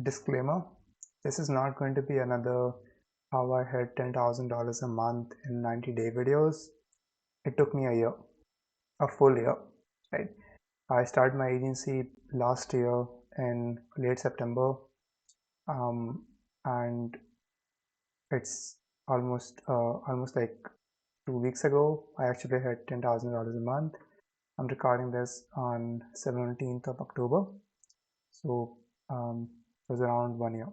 Disclaimer, this is not going to be another how I hit $10,000 a month in 90-day videos. It took me a year, a full year, right? I started my agency last year in late September, and it's almost like 2 weeks ago. I actually hit $10,000 a month. I'm recording this on 17th of October, so it was around 1 year.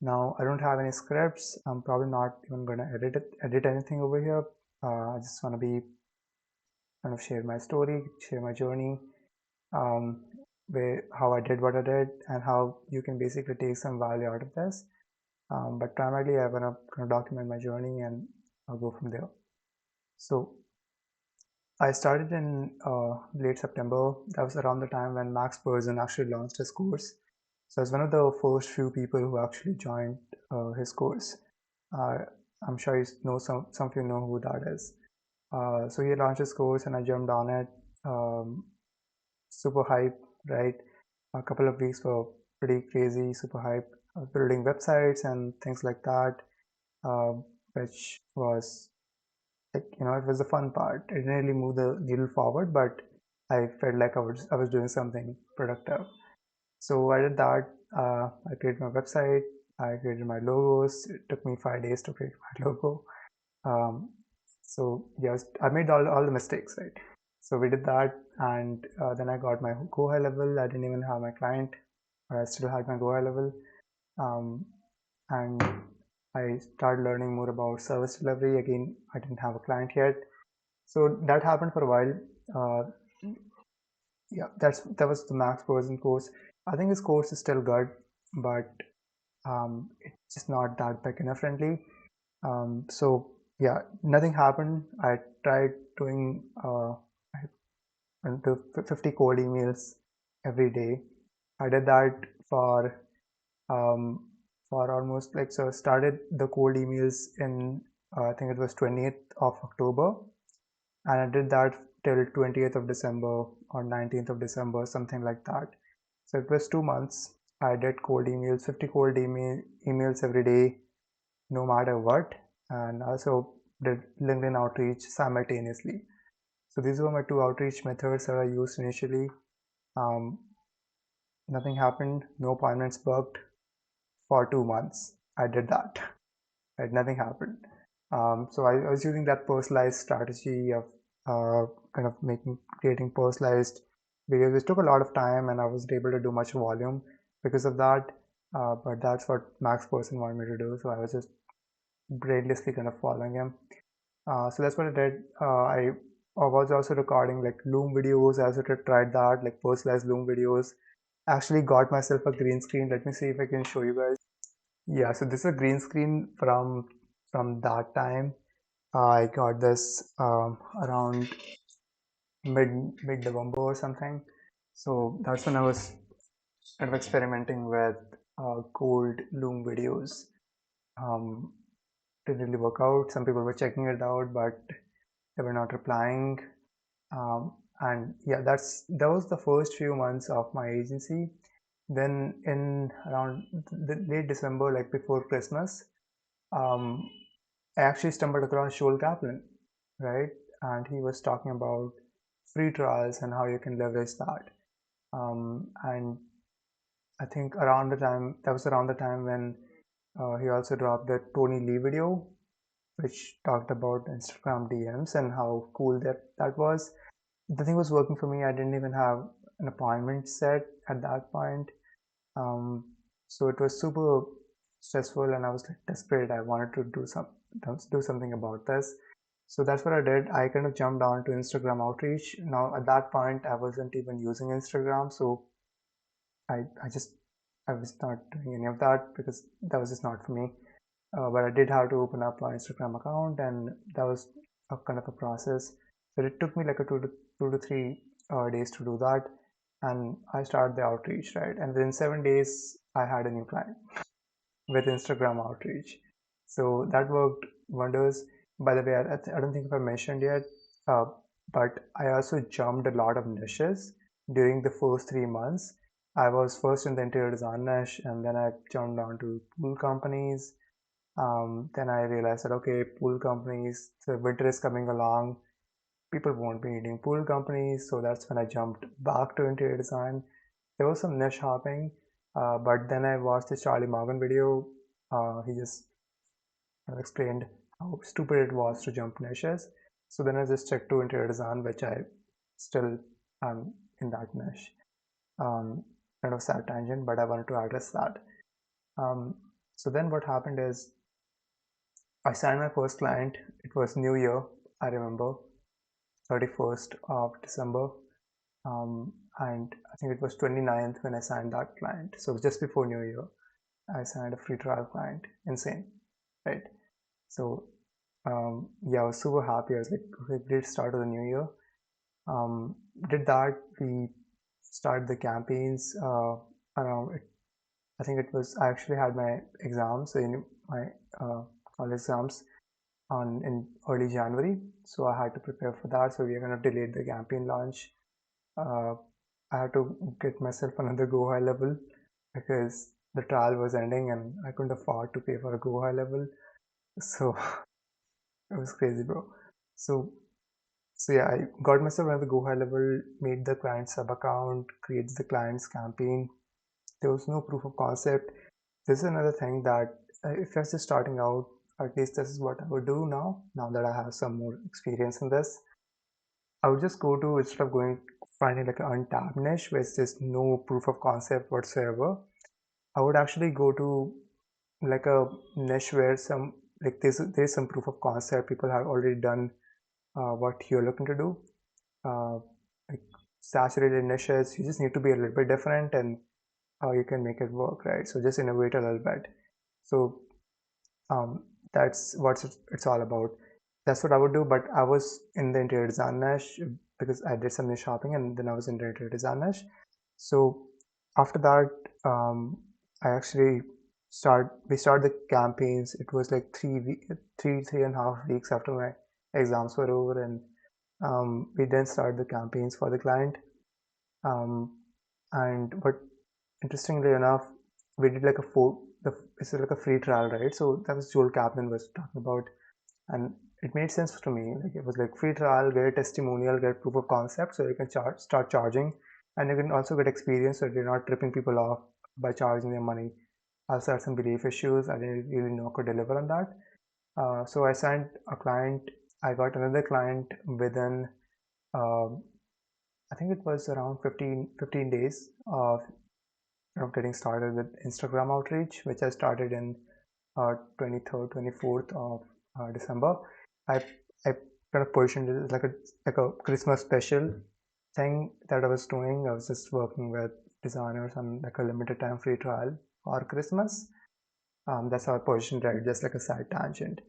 Now I don't have any scripts. I'm probably not even gonna edit anything over here. I just want to be kind of share my story, share my journey, where how I did what I did, and how you can basically take some value out of this. But primarily, I want to document my journey, and I'll go from there. So I started in late September. That was around the time when Max Person actually launched his course. So I was one of the first few people who actually joined his course. Uh, I'm sure you know some of you know who that is. So he launched his course and I jumped on it. Super hype, right? A couple of weeks were pretty crazy, super hype. Building websites and things like that, uh, which was like, it was the fun part. It didn't really move the needle forward, but I felt like I was doing something productive. So I did that. I created my website. I created my logos. It took me 5 days to create my logo. Um, so yes, I made all the mistakes, right? So we did that, and then I got my Go High level. I didn't even have my client, but I still had my Go High level. And I started learning more about service delivery. Again, I didn't have a client yet, so that happened for a while. Yeah, that was the Max Person course. I think his course is still good, but it's just not that beginner friendly. So yeah, nothing happened. I tried doing 50 cold emails every day. I did that for um, almost like, so I started the cold emails in I think it was 20th of October, and I did that till 20th of December or 19th of December, something like that. So it was 2 months. I did cold emails, 50 cold emails every day, no matter what, and also did LinkedIn outreach simultaneously. So these were my two outreach methods that I used initially. Um, Nothing happened, no appointments booked for 2 months. I did that, right? Nothing happened. So I was using that personalized strategy of kind of creating personalized videos. It took a lot of time, and I wasn't able to do much volume because of that. But that's what Max Person wanted me to do, so I was just brainlessly kind of following him. So that's what I did. I was also recording like Loom videos. I also tried that, like personalized Loom videos. Actually got myself a green screen. Let me see if I can show you guys. Yeah, so this is a green screen from that time. I got this around mid November or something. So that's when I was kind of experimenting with cold Loom videos. Um, didn't really work out. Some people were checking it out, but they were not replying. And yeah, that was the first few months of my agency. Then in around the late December, like before Christmas, um, I actually stumbled across Joel Kaplan, right? And he was talking about free trials and how you can leverage that. And I think that was around the time when he also dropped the Tony Lee video, which talked about Instagram DMs and how cool that was. The thing was working for me. I didn't even have an appointment set at that point. So it was super stressful, and I was like desperate. I wanted to do something about this. So that's what I did. I kind of jumped on to Instagram outreach. Now at that point, I wasn't even using Instagram, so I was not doing any of that because that was just not for me. But I did have to open up my Instagram account, and that was a kind of a process. So it took me like a 2 to 3 days to do that, and I started the outreach, right? And within 7 days, I had a new client with Instagram outreach. So that worked wonders. By the way, I don't think if I mentioned yet, uh, but I also jumped a lot of niches during the first 3 months. I was first in the interior design niche, and then I jumped down to pool companies. Then I realized that okay, pool companies, the winter is coming along, people won't be needing pool companies, so that's when I jumped back to interior design. There was some niche hopping, but then I watched this Charlie Morgan video. He just explained how stupid it was to jump niches. So then I just checked to interior design, which I still am in that niche. Um, Kind of sad tangent, but I wanted to address that. Um, so then what happened is I signed my first client. It was New Year, I remember, 31st of December. And I think it was 29th when I signed that client. So just before New Year, I signed a free trial client. Insane, right? So yeah, I was super happy. I was like, okay, great start of the new year. Um, did that. We started the campaigns around it. I think it was, I actually had my exams, in my college exams in early January. So I had to prepare for that. So we are kind of delayed the campaign launch. Uh, I had to get myself another Go High level because the trial was ending and I couldn't afford to pay for a Go High level. So it was crazy, bro. So so yeah, I got myself another Go High level, made the client sub account, creates the client's campaign. There was no proof of concept. This is another thing that if you're just starting out, at least this is what I would do now. Now that I have some more experience in this, I would just go to, instead of going finding like an untapped niche where there's no proof of concept whatsoever, I would actually go to like a niche where some like there's some proof of concept. People have already done what you're looking to do. uh, like saturated niches, you just need to be a little bit different and how you can make it work, right? So just innovate a little bit. So um, that's what it's all about. That's what I would do. But I was in the interior design niche because I did some niche shopping, and then I was in the interior design niche. So after that, I actually we started the campaigns. It was like 3.5 weeks after my exams were over, and we then started the campaigns for the client. Um, and but interestingly enough, we did like a it's like a free trial, right? So that was Joel Kaplan was talking about, and it made sense to me. Like it was like free trial, get a testimonial, get proof of concept, so you can start charging, and you can also get experience, so you're not tripping people off by charging them money. I also had some belief issues. I didn't really know I could deliver on that. So I signed a client. I got another client within um, I think it was around 15 days of getting started with Instagram outreach, which I started in 23rd, 24th of December. I I kind of positioned it as like a Christmas special thing that I was doing. I was just working with designers on like a limited time free trial for Christmas. That's how I positioned it, just like a side tangent.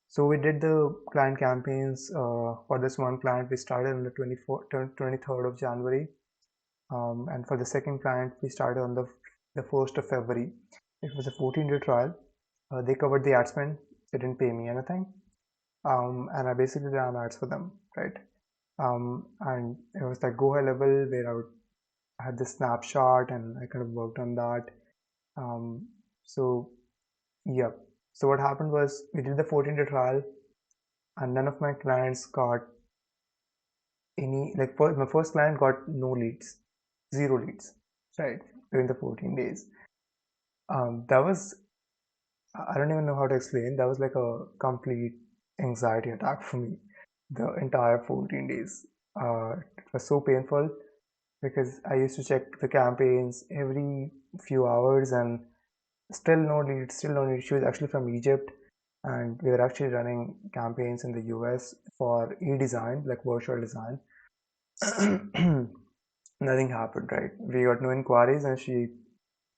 So we did the client campaigns for this one client. We started on the 23rd of January, and for the second client, we started on the 1st of February. It was a 14-day trial. They covered the ad spend. They didn't pay me anything, and I basically ran ads for them, right? And it was like go high level where I had this snapshot and I kind of worked on that. So yeah. So what happened was we did the 14-day trial, and none of my clients got any like my first client got no leads, zero leads, right, during the 14 days. That was, I don't even know how to explain. That was like a complete anxiety attack for me. The entire 14 days. It was so painful because I used to check the campaigns every few hours and still no leads, still no leads. She was actually from Egypt, and we were actually running campaigns in the US for e-design, like virtual design. Nothing happened, right? We got no inquiries, and she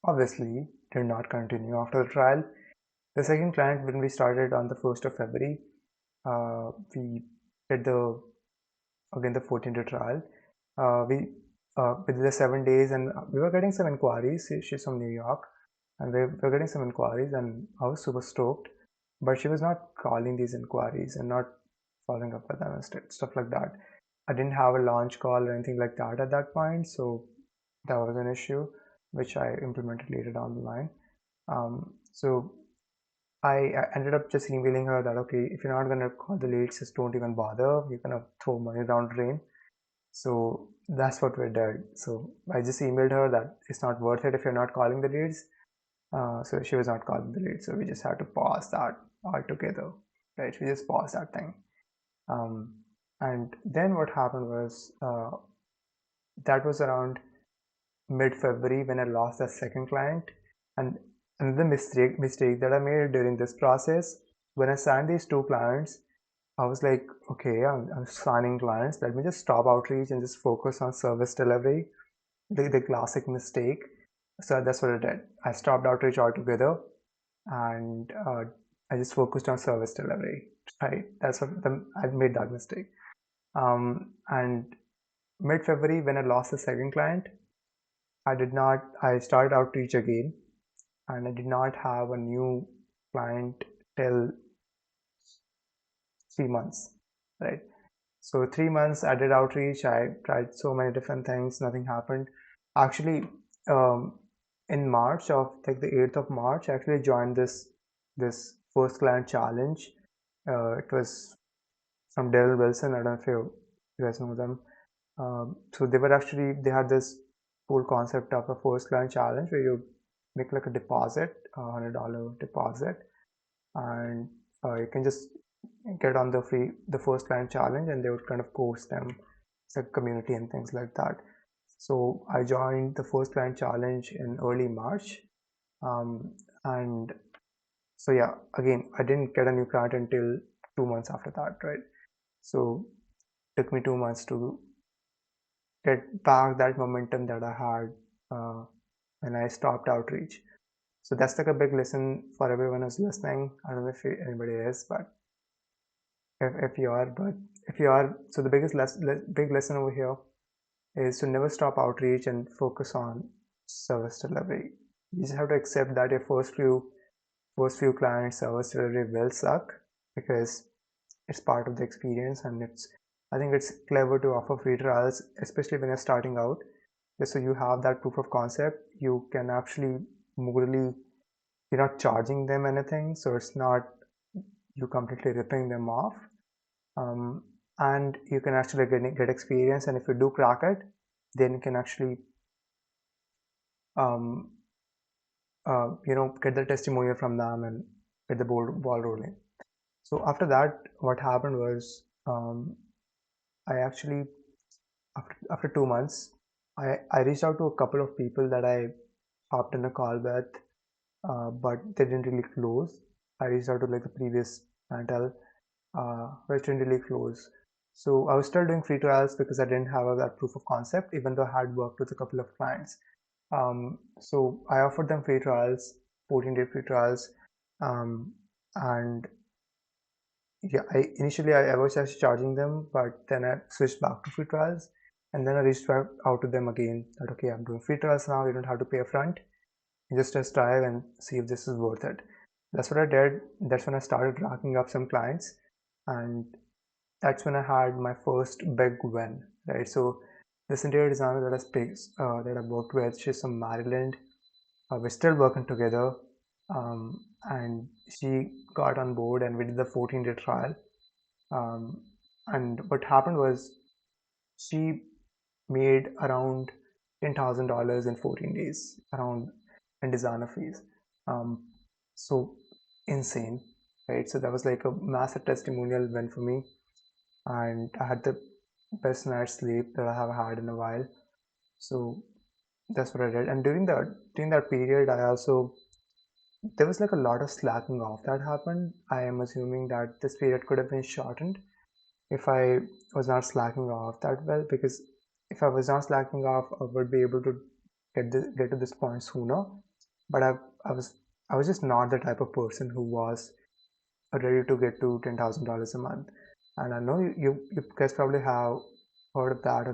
obviously did not continue after the trial. The second client, when we started on the 1st of February, we did the 14-day trial. We did the 7 days, and we were getting some inquiries. She's from New York, and we were getting some inquiries, and I was super stoked. But she was not calling these inquiries and not following up with them and stuff like that. I didn't have a launch call or anything like that at that point, so that was an issue. which I implemented later down the line. So I ended up just emailing her that, okay, if you're not gonna call the leads, just don't even bother. You're gonna throw money down the drain. So that's what we did. So I just emailed her that it's not worth it if you're not calling the leads. So she was not calling the leads. So we just had to pause that altogether, right? We just paused that thing. And then what happened was that was around mid-February when I lost the second client. And another mistake that I made during this process, when I signed these two clients, I was like, okay, I'm signing clients. Let me just stop outreach and just focus on service delivery. The classic mistake. So that's what I did. I stopped outreach altogether, and I just focused on service delivery. Right? That's what I made that mistake. And mid-February, when I lost the second client, I started outreach again, and I did not have a new client till 3 months, right? So 3 months I did outreach. I tried so many different things. Nothing happened. Actually, in March of like the 8th of March, I actually joined this first client challenge. It was from Daryl Wilson. I don't know if you guys know them. So they had this cool concept of a first client challenge where you make like a deposit, $100 deposit, and you can just get on the first client challenge, and they would kind of coach them. It's a community and things like that. So I joined the first client challenge in early March, and so yeah, again, I didn't get a new client until 2 months after that, right? So it took me 2 months to get back that momentum that I had when I stopped outreach. So that's like a big lesson for everyone who's listening. I don't know if anybody is, but if you are, so the big lesson over here is to never stop outreach and focus on service delivery. You just have to accept that your first few clients service delivery will suck, because it's part of the experience, and I think it's clever to offer free trials, especially when you're starting out, just so you have that proof of concept. You can actually morally, you're not charging them anything, so it's not you completely ripping them off. um, and you can actually get experience, and if you do crack it, then you can actually um, get the testimonial from them and get the ball rolling. So after that, what happened was, I actually, after 2 months, I reached out to a couple of people that I hopped in a call with, but they didn't really close. I reached out to like the previous clientele, which didn't really close. So I was still doing free trials because I didn't have that proof of concept, even though I had worked with a couple of clients. So I offered them free trials, 14-day free trials, and yeah, I was just charging them, but then I switched back to free trials, and then I reached out to them again that, okay, I'm doing free trials now. You don't have to pay upfront. You just test drive and see if this is worth it. That's what I did. That's when I started racking up some clients, and that's when I had my first big win, right? So this interior designer that I worked with, she's from Maryland. We're still working together, and she got on board, and we did the 14-day trial. Um, and what happened was she made around $10,000 in 14 days, around in designer fees. Um, so insane, right? So that was like a massive testimonial win for me, and I had the best night's sleep that I have had in a while. So that's what I did. And during that period, I also there was like a lot of slacking off that happened. I am assuming that this period could have been shortened if I was not slacking off that well, because if I was not slacking off, I would be able to get to this point sooner. But I was I was just not the type of person who was ready to get to $10,000 a month. And I know you guys probably have heard of that a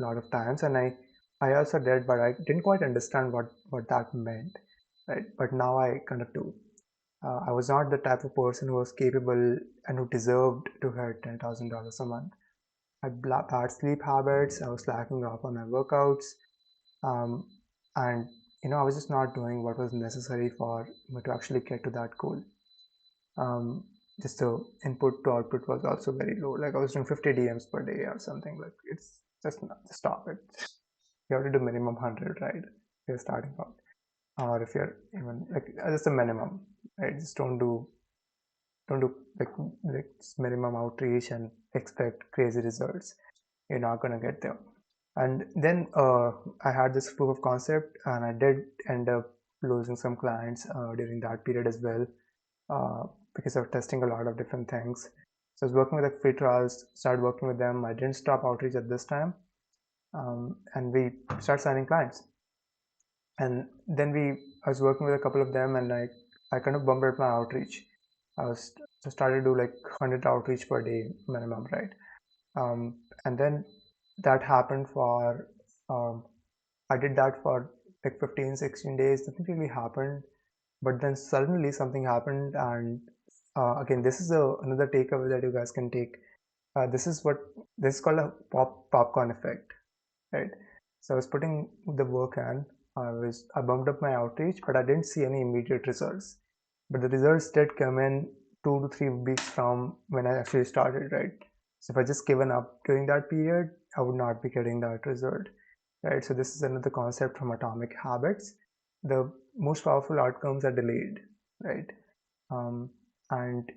lot of times, and I also did, but I didn't quite understand what that meant, right? But now I kind of do. I was not the type of person who was capable and who deserved to hit $10,000 a month. I had bad sleep habits. I was slacking off on my workouts, um, and I was just not doing what was necessary for me to actually get to that goal. Um, just the input to output was also very low. Like I was doing 50 DMs per day or something. Like it's just not, just stop it. You have to do minimum 100, right? If you're starting out, or if you're even like just a minimum, right? Just don't do like minimum outreach and expect crazy results. You're not gonna get there. And then I had this proof of concept, and I did end up losing some clients during that period as well, uh, because of testing a lot of different things. So I was working with like free trials, started working with them. I didn't stop outreach at this time, and we started signing clients. And then I was working with a couple of them, and I kind of bumped up my outreach. I was started to do like 100 outreach per day minimum, right? And then that happened for um, I did that for like 15, 16 days. Nothing really happened, but then suddenly something happened, and again, this is another takeaway that you guys can take. This is called a popcorn effect, right? So I was putting the work in. I bumped up my outreach, but I didn't see any immediate results. But the results did come in 2 to 3 weeks from when I actually started, right? So if I just given up during that period, I would not be getting that result, right? So this is another concept from Atomic Habits. The most powerful outcomes are delayed, right? Um, and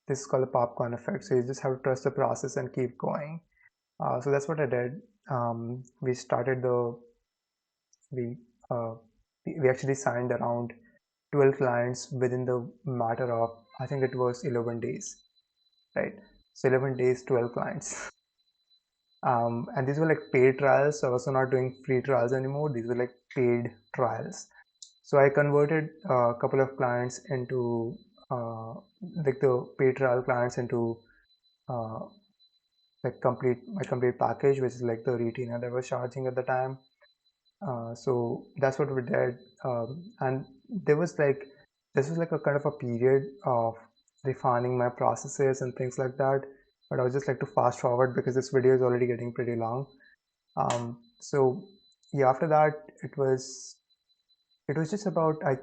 this is called the popcorn effect. So you just have to trust the process and keep going. So that's what I did. We started we uh, we actually signed around 12 clients within the matter of, I think it was 11 days, right? So 11 days, 12 clients. And these were like paid trials. So I was also not doing free trials anymore. These were like paid trials. So I converted a couple of clients into like the paid trial clients into uh, like my complete package, which is like the retainer that I was charging at the time. So that's what we did. And there was like this was like a kind of a period of refining my processes and things like that. But I would just like to fast forward because this video is already getting pretty long. So yeah, after that it was just about I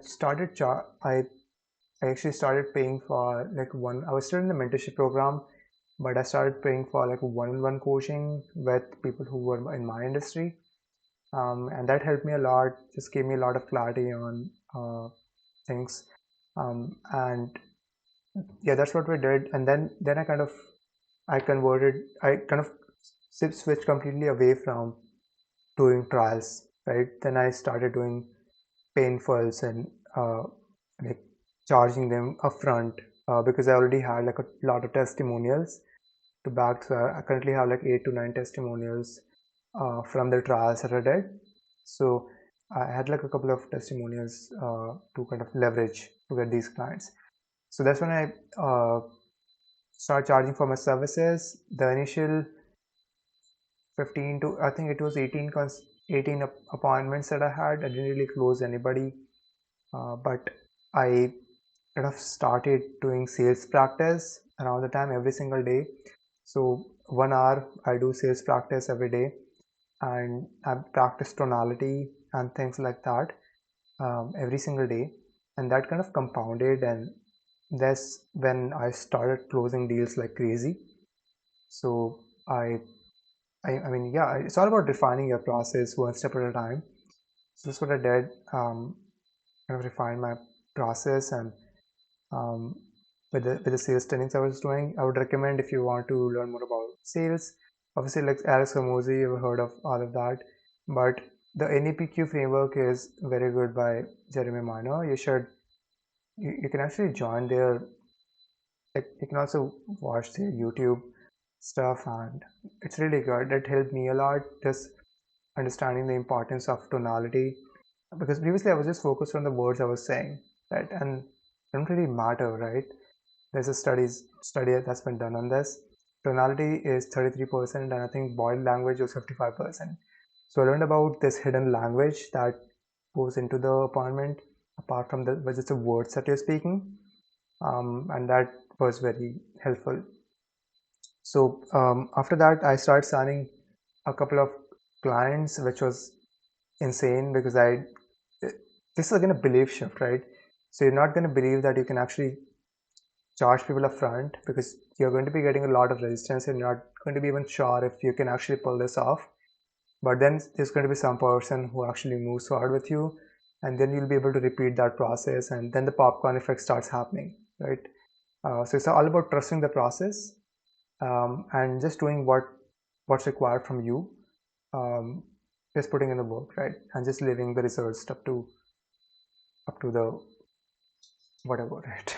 actually started paying for like one. I was still in the mentorship program, but I started paying for like one-on-one coaching with people who were in my industry, and that helped me a lot. Just gave me a lot of clarity on things, and yeah, that's what we did. And then I kind of switched completely away from doing trials, right? Then I started doing painfulls and like charging them upfront because I already had like a lot of testimonials to back. So I currently have like 8 to 9 testimonials from the trials that I did. So I had like a couple of testimonials to kind of leverage to get these clients. So that's when I started charging for my services. The initial 15 to I think it was 18 appointments that I had. I didn't really close anybody, but I kind of started doing sales practice around the time every single day. So 1 hour I do sales practice every day, and I practice tonality and things like that every single day, and that kind of compounded, and that's when I started closing deals like crazy. So I mean, yeah, it's all about refining your process one step at a time. So that's what I did. Kind of refine my process, and um, with the sales trainings I was doing, I would recommend if you want to learn more about sales. Obviously, like Alex Hormozy, you've heard of all of that, but the NAPQ framework is very good by Jeremy Minor. You can actually join their, like, you can also watch their YouTube stuff, and it's really good. It helped me a lot, just understanding the importance of tonality, because previously I was just focused on the words I was saying, right? And they don't really matter, right? There's a study that's been done on this. Tonality is 33%, and I think body language was 55%. So I learned about this hidden language that goes into the appointment, apart from the just the words that you're speaking, and that was very helpful. So after that, I started signing a couple of clients, which was insane because this is again a belief shift, right? So you're not going to believe that you can actually charge people upfront because you're going to be getting a lot of resistance and you're not going to be even sure if you can actually pull this off. But then there's going to be some person who actually moves forward with you, and then you'll be able to repeat that process, and then the popcorn effect starts happening, right? So it's all about trusting the process, and just doing what's required from you, um, just putting in the work, right, and just leaving the results up to the whatever, right?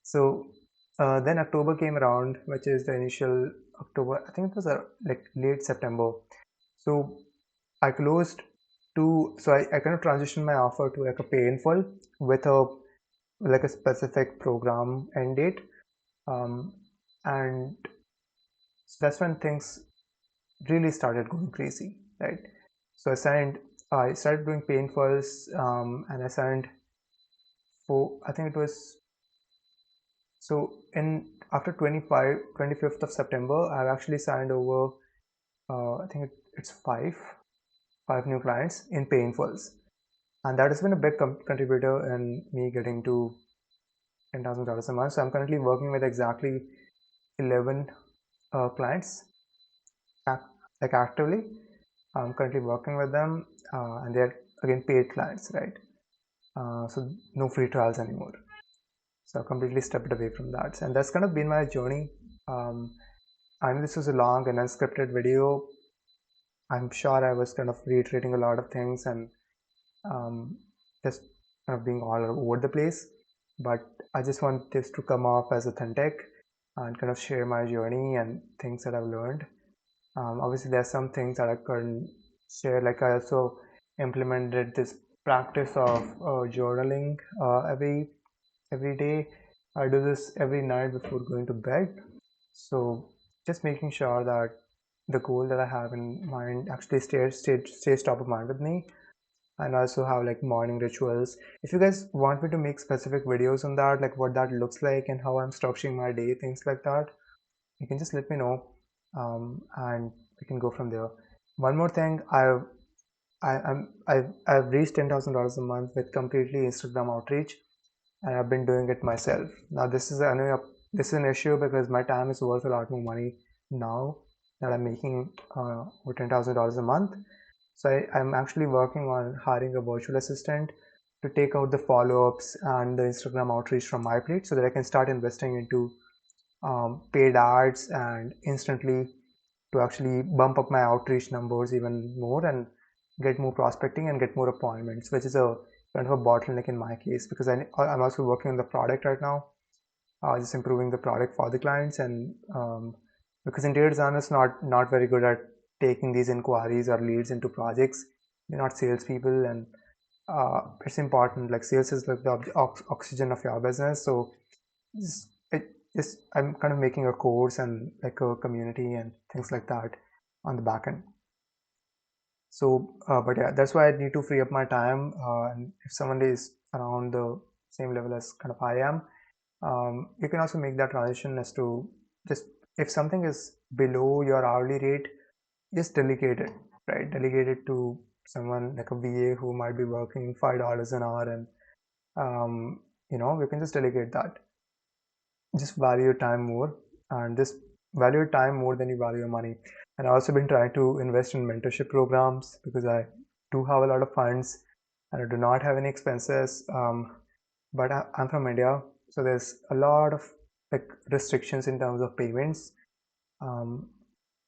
So then October came around, which is the initial October. I think it was like late September. So I closed two. So I kind of transitioned my offer to like a pay in full with a like a specific program end date, and so that's when things really started going crazy, right? So I started doing pay in fulls, and I signed for I think it was so in after 25th of September, I've actually signed over, I think it's five new clients in painfulls, and that has been a big contributor in me getting to $10,000 a month. So I'm currently working with exactly 11 clients, like actively. I'm currently working with them, and they're again paid clients, right? So no free trials anymore. So I completely stepped away from that, and that's kind of been my journey. Um, I know this was a long and unscripted video. I'm sure I was kind of reiterating a lot of things and um, just kind of being all over the place. But I just want this to come off as authentic and kind of share my journey and things that I've learned. Obviously, there's some things that I couldn't share. Like I also implemented this practice of journaling every day. I do this every night before going to bed. So just making sure that the goal that I have in mind actually stays top of mind with me, and also have like morning rituals. If you guys want me to make specific videos on that, like what that looks like and how I'm structuring my day, things like that, you can just let me know, and we can go from there. One more thing, I've reached $10,000 a month with completely Instagram outreach, and I've been doing it myself. Now this is an issue because my time is worth a lot more money now that I'm making over $10,000 a month. So I'm actually working on hiring a virtual assistant to take out the follow-ups and the Instagram outreach from my plate so that I can start investing into paid ads and instantly to actually bump up my outreach numbers even more and get more prospecting and get more appointments, which is a kind of a bottleneck in my case because I'm also working on the product right now, just improving the product for the clients, and because interior designers is not very good at taking these inquiries or leads into projects. They're not salespeople, and it's important. Like sales is like the oxygen of your business. So I'm kind of making a course and like a community and things like that on the back end. So, but yeah, that's why I need to free up my time. And if someone is around the same level as kind of I am, you can also make that transition as to just if something is below your hourly rate, just delegate it, right? Delegate it to someone like a VA who might be working $5 an hour, and you can just delegate that. Just value your time more, and just value your time more than you value your money. And I've also been trying to invest in mentorship programs because I do have a lot of funds and I do not have any expenses. But I'm from India, so there's a lot of like restrictions in terms of payments, um,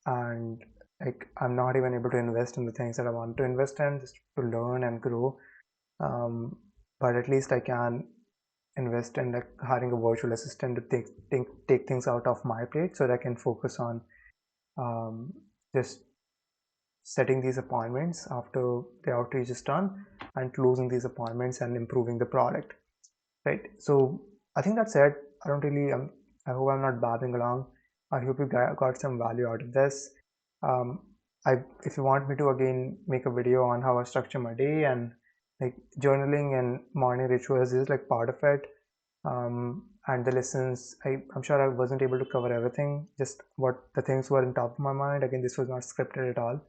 and like I'm not even able to invest in the things that I want to invest in just to learn and grow. Um, but at least I can invest in like hiring a virtual assistant to take things out of my plate so that I can focus on just setting these appointments after the outreach is done and closing these appointments and improving the product, right? So I think that's it. I don't really I hope I'm not babbling along. I hope you got some value out of this. um, if you want me to again make a video on how I structure my day, and like journaling and morning rituals is like part of it, and the lessons, I'm sure I wasn't able to cover everything, just what the things were in top of my mind. Again, this was not scripted at all.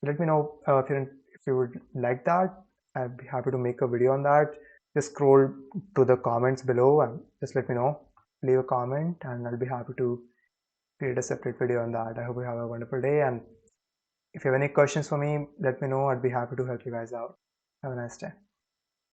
So let me know if you would like that. I'd be happy to make a video on that. Just scroll to the comments below and just let me know. Leave a comment and I'll be happy to create a separate video on that. I hope you have a wonderful day, and if you have any questions for me, let me know. I'd be happy to help you guys out. Have a nice day.